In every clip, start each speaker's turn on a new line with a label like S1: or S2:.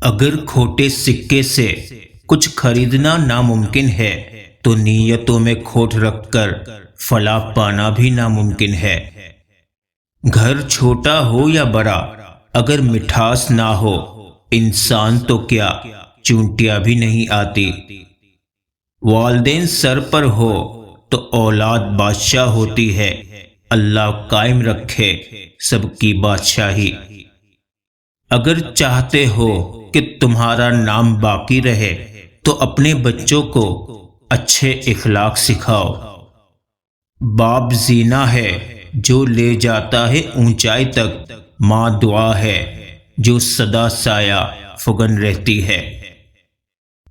S1: اگر کھوٹے سکے سے کچھ خریدنا ناممکن ہے تو نیتوں میں کھوٹ رکھ کر فلاح پانا بھی ناممکن ہے۔ گھر چھوٹا ہو یا بڑا، اگر مٹھاس نہ ہو انسان تو کیا چونٹیاں بھی نہیں آتی۔ والدین سر پر ہو تو اولاد بادشاہ ہوتی ہے۔ اللہ قائم رکھے سب کی بادشاہی۔ اگر چاہتے ہو کہ تمہارا نام باقی رہے تو اپنے بچوں کو اچھے اخلاق سکھاؤ۔ باپ زینہ ہے جو لے جاتا ہے اونچائی تک، ماں دعا ہے جو سدا سایہ فگن رہتی ہے۔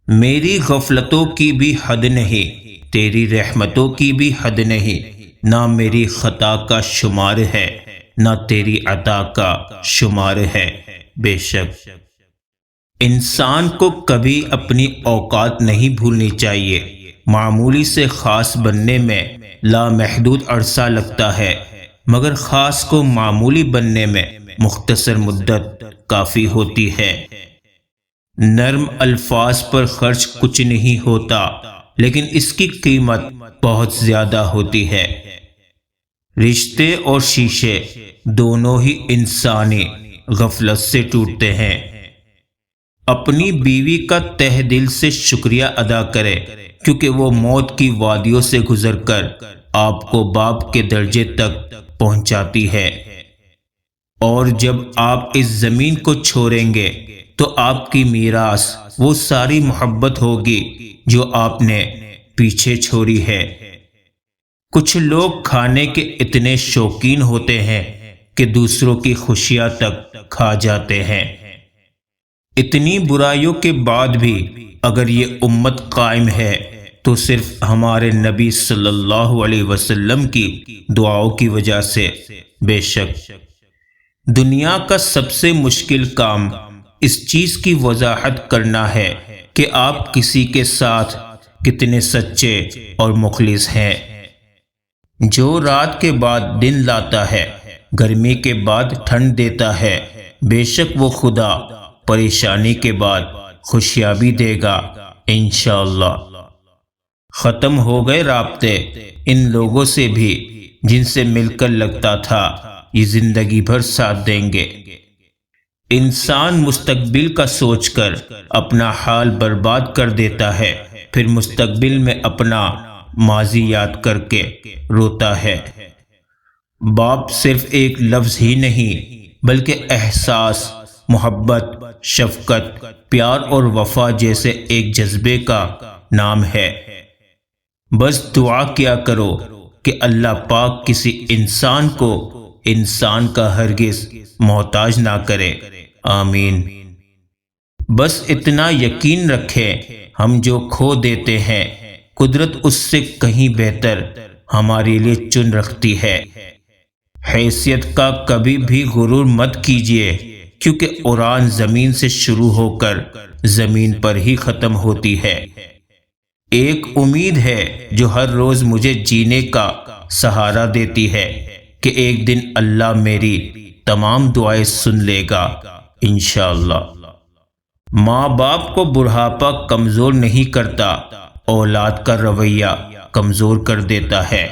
S1: میری غفلتوں کی بھی حد نہیں، تیری رحمتوں کی بھی حد نہیں۔ نہ میری خطا کا شمار ہے نہ تیری عطا کا شمار ہے۔ بے شک انسان کو کبھی اپنی اوقات نہیں بھولنی چاہیے۔ معمولی سے خاص بننے میں لامحدود عرصہ لگتا ہے، مگر خاص کو معمولی بننے میں مختصر مدت کافی ہوتی ہے۔ نرم الفاظ پر خرچ کچھ نہیں ہوتا، لیکن اس کی قیمت بہت زیادہ ہوتی ہے۔ رشتے اور شیشے دونوں ہی انسانی غفلت سے ٹوٹتے ہیں۔ اپنی بیوی کا تہ دل سے شکریہ ادا کرے، کیونکہ وہ موت کی وادیوں سے گزر کر آپ کو باپ کے درجے تک پہنچاتی ہے۔ اور جب آپ اس زمین کو چھوڑیں گے تو آپ کی میراث وہ ساری محبت ہوگی جو آپ نے پیچھے چھوڑی ہے۔ کچھ لوگ کھانے کے اتنے شوقین ہوتے ہیں کہ دوسروں کی خوشیاں تک کھا جاتے ہیں۔ اتنی برائیوں کے بعد بھی اگر یہ امت قائم ہے تو صرف ہمارے نبی صلی اللہ علیہ وسلم کی دعاؤں کی وجہ سے۔ بے شک دنیا کا سب سے مشکل کام اس چیز کی وضاحت کرنا ہے کہ آپ کسی کے ساتھ کتنے سچے اور مخلص ہیں۔ جو رات کے بعد دن لاتا ہے، گرمی کے بعد ٹھنڈ دیتا ہے، بے شک وہ خدا پریشانی کے بعد خوشیابی دے گا انشاءاللہ۔ ختم ہو گئے رابطے ان لوگوں سے بھی جن سے مل کر لگتا تھا یہ زندگی بھر ساتھ دیں گے۔ انسان مستقبل کا سوچ کر اپنا حال برباد کر دیتا ہے، پھر مستقبل میں اپنا ماضی یاد کر کے روتا ہے۔ باپ صرف ایک لفظ ہی نہیں بلکہ احساس، محبت، شفقت، پیار اور وفا جیسے ایک جذبے کا نام ہے۔ بس دعا کیا کرو کہ اللہ پاک کسی انسان کو انسان کا ہرگز محتاج نہ کرے، آمین۔ بس اتنا یقین رکھیں ہم جو کھو دیتے ہیں قدرت اس سے کہیں بہتر ہمارے لیے چن رکھتی ہے۔ حیثیت کا کبھی بھی غرور مت کیجیے، کیونکہ اڑان زمین سے شروع ہو کر زمین پر ہی ختم ہوتی ہے۔ ایک امید ہے جو ہر روز مجھے جینے کا سہارا دیتی ہے کہ ایک دن اللہ میری تمام دعائیں سن لے گا انشاءاللہ۔ ماں باپ کو بڑھاپا کمزور نہیں کرتا، اولاد کا رویہ کمزور کر دیتا ہے۔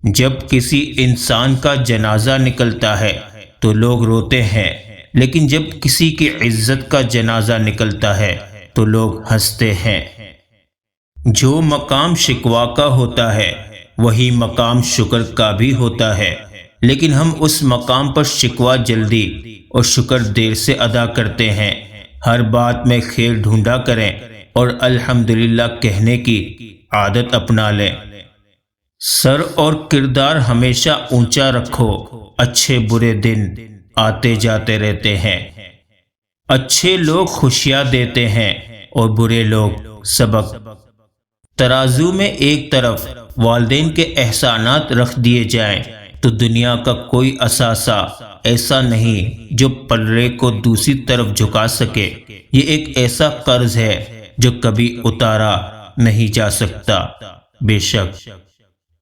S1: جب کسی انسان کا جنازہ نکلتا ہے تو لوگ روتے ہیں، لیکن جب کسی کی عزت کا جنازہ نکلتا ہے تو لوگ ہنستے ہیں۔ جو مقام شکوہ کا ہوتا ہے وہی مقام شکر کا بھی ہوتا ہے، لیکن ہم اس مقام پر شکوہ جلدی اور شکر دیر سے ادا کرتے ہیں۔ ہر بات میں خیر ڈھونڈا کریں اور الحمدللہ کہنے کی عادت اپنا لیں۔ سر اور کردار ہمیشہ اونچا رکھو، اچھے برے دن آتے جاتے رہتے ہیں۔ اچھے لوگ خوشیاں دیتے ہیں اور برے لوگ سبق۔ ترازو میں ایک طرف والدین کے احسانات رکھ دیے جائیں تو دنیا کا کوئی اثاثہ ایسا نہیں جو پلڑے کو دوسری طرف جھکا سکے۔ یہ ایک ایسا قرض ہے جو کبھی اتارا نہیں جا سکتا۔ بے شک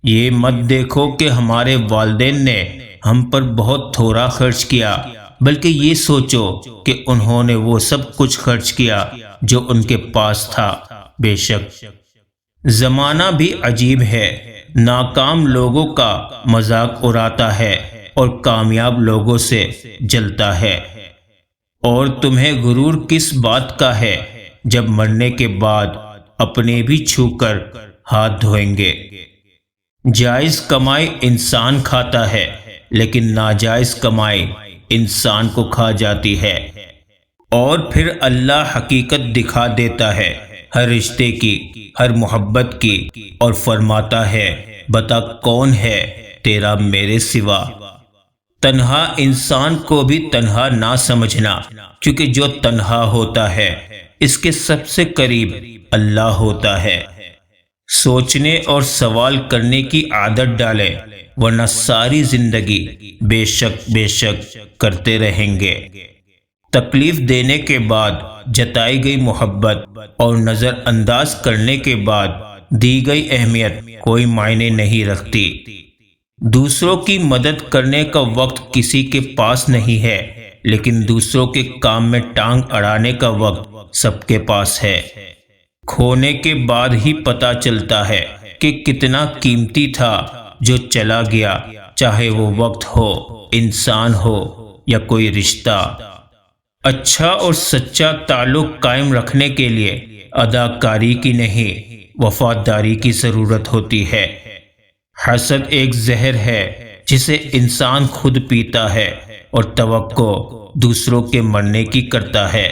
S1: یہ مت دیکھو کہ ہمارے والدین نے ہم پر بہت تھوڑا خرچ کیا، بلکہ یہ سوچو کہ انہوں نے وہ سب کچھ خرچ کیا جو ان کے پاس تھا۔ بے شک زمانہ بھی عجیب ہے، ناکام لوگوں کا مذاق اڑاتا ہے اور کامیاب لوگوں سے جلتا ہے۔ اور تمہیں غرور کس بات کا ہے جب مرنے کے بعد اپنے بھی چھو کر ہاتھ دھوئیں گے؟ جائز کمائی انسان کھاتا ہے، لیکن ناجائز کمائی انسان کو کھا جاتی ہے۔ اور پھر اللہ حقیقت دکھا دیتا ہے ہر رشتے کی، ہر محبت کی، اور فرماتا ہے بتا کون ہے تیرا میرے سوا۔ تنہا انسان کو بھی تنہا نہ سمجھنا، کیونکہ جو تنہا ہوتا ہے اس کے سب سے قریب اللہ ہوتا ہے۔ سوچنے اور سوال کرنے کی عادت ڈالیں، ورنہ ساری زندگی بے شک کرتے رہیں گے۔ تکلیف دینے کے بعد جتائی گئی محبت اور نظر انداز کرنے کے بعد دی گئی اہمیت کوئی معنی نہیں رکھتی۔ دوسروں کی مدد کرنے کا وقت کسی کے پاس نہیں ہے، لیکن دوسروں کے کام میں ٹانگ اڑانے کا وقت سب کے پاس ہے۔ کھونے کے بعد ہی پتہ چلتا ہے کہ کتنا قیمتی تھا جو چلا گیا، چاہے وہ وقت ہو، انسان ہو یا کوئی رشتہ۔ اچھا اور سچا تعلق قائم رکھنے کے لیے اداکاری کی نہیں، وفاداری کی ضرورت ہوتی ہے۔ حسد ایک زہر ہے جسے انسان خود پیتا ہے اور توقع دوسروں کے مرنے کی کرتا ہے۔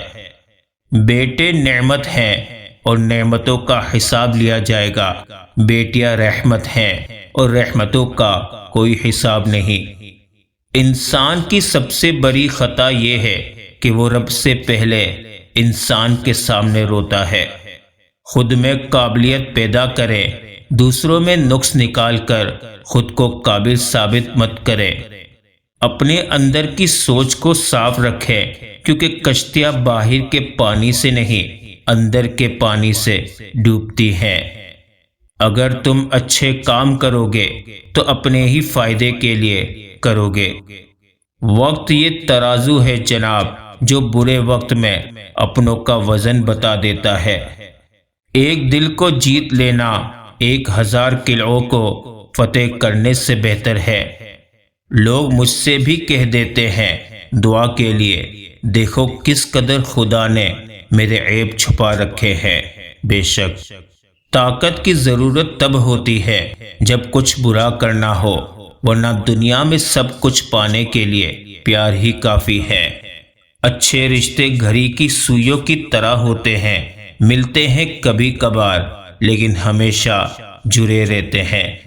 S1: بیٹے نعمت ہیں اور نعمتوں کا حساب لیا جائے گا، بیٹیاں رحمت ہیں اور رحمتوں کا کوئی حساب نہیں۔ انسان کی سب سے بڑی خطا یہ ہے کہ وہ رب سے پہلے انسان کے سامنے روتا ہے۔ خود میں قابلیت پیدا کرے، دوسروں میں نقص نکال کر خود کو قابل ثابت مت کرے۔ اپنے اندر کی سوچ کو صاف رکھے، کیونکہ کشتیاں باہر کے پانی سے نہیں اندر کے پانی سے ڈوبتی ہیں۔ اگر تم اچھے کام کرو گے تو اپنے ہی فائدے کے لیے کرو گے۔ وقت یہ ترازو ہے جناب جو برے وقت میں اپنوں کا وزن بتا دیتا ہے۔ ایک دل کو جیت لینا 1000 قلعوں کو فتح کرنے سے بہتر ہے۔ لوگ مجھ سے بھی کہہ دیتے ہیں دعا کے لیے، دیکھو کس قدر خدا نے میرے عیب چھپا رکھے ہیں۔ بے شک طاقت کی ضرورت تب ہوتی ہے جب کچھ برا کرنا ہو، ورنہ دنیا میں سب کچھ پانے کے لیے پیار ہی کافی ہے۔ اچھے رشتے گھڑی کی سوئیوں کی طرح ہوتے ہیں، ملتے ہیں کبھی کبھار لیکن ہمیشہ جڑے رہتے ہیں۔